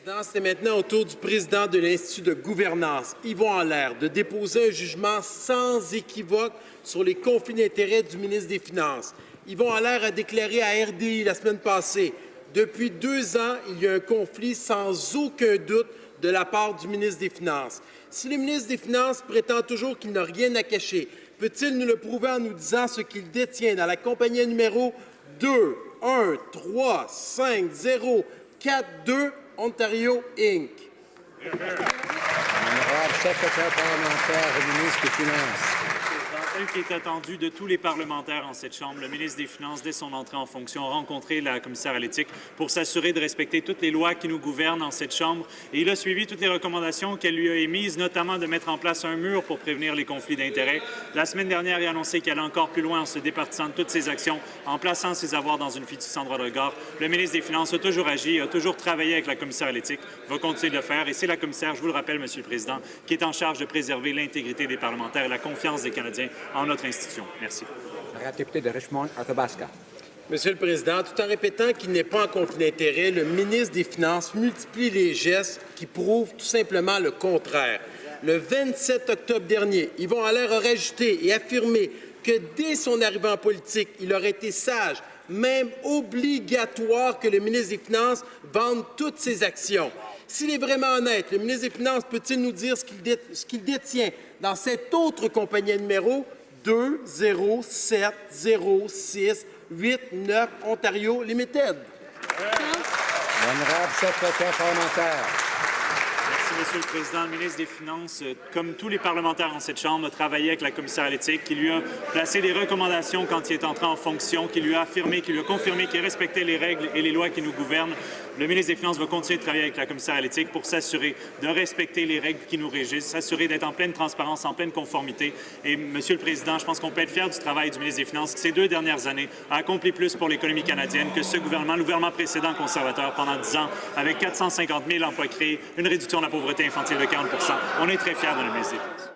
Président, c'est maintenant au tour du président de l'Institut de gouvernance, Yvon Allaire, de déposer un jugement sans équivoque sur les conflits d'intérêts du ministre des Finances. Yvon Allaire a déclaré à RDI la semaine passée « Depuis 2 ans, il y a un conflit sans aucun doute de la part du ministre des Finances. Si le ministre des Finances prétend toujours qu'il n'a rien à cacher, peut-il nous le prouver en nous disant ce qu'il détient dans la compagnie numéro 2, 1, 3, 5, 0, 4, 2, Ontario, Inc. Honorable secrétaire parlementaire au ministre des Finances. Tel qui est attendu de tous les parlementaires en cette Chambre, le ministre des Finances, dès son entrée en fonction, a rencontré la commissaire à l'éthique pour s'assurer de respecter toutes les lois qui nous gouvernent en cette Chambre. Et il a suivi toutes les recommandations qu'elle lui a émises, notamment de mettre en place un mur pour prévenir les conflits d'intérêts. La semaine dernière, il a annoncé qu'elle allait encore plus loin en se départissant de toutes ses actions, en plaçant ses avoirs dans une fiducie sans droit de regard. Le ministre des Finances a toujours agi, a toujours travaillé avec la commissaire à l'éthique, va continuer de le faire. Et c'est la commissaire, je vous le rappelle, Monsieur le Président, qui est en charge de préserver l'intégrité des parlementaires et la confiance des Canadiens en notre institution. Merci. Honorable député de Richmond-Athabasca. Monsieur le Président, tout en répétant qu'il n'est pas en conflit d'intérêts, le ministre des Finances multiplie les gestes qui prouvent tout simplement le contraire. Le 27 octobre dernier, Yvon Allaire aurait ajouté et affirmé que dès son arrivée en politique, il aurait été sage, même obligatoire, que le ministre des Finances vende toutes ses actions. S'il est vraiment honnête, le ministre des Finances peut-il nous dire ce qu'il détient dans cette autre compagnie numéro 2, 0, 7, 0, 6, 8, 9, Ontario Limited? Honorable secrétaire parlementaire. Merci, Monsieur le Président. Le ministre des Finances, comme tous les parlementaires en cette Chambre, a travaillé avec la commissaire à l'éthique, qui lui a placé des recommandations quand il est entré en fonction, qui lui a affirmé, qui lui a confirmé qu'il respectait les règles et les lois qui nous gouvernent. Le ministre des Finances va continuer de travailler avec la commissaire à l'éthique pour s'assurer de respecter les règles qui nous régissent, s'assurer d'être en pleine transparence, en pleine conformité. Et, Monsieur le Président, je pense qu'on peut être fier du travail du ministre des Finances qui, ces 2 dernières années, a accompli plus pour l'économie canadienne que ce gouvernement, le gouvernement précédent conservateur, pendant 10 ans, avec 450 000 emplois créés, une réduction de la pauvreté infantile de 40 %. On est très fiers de notre ministre des Finances.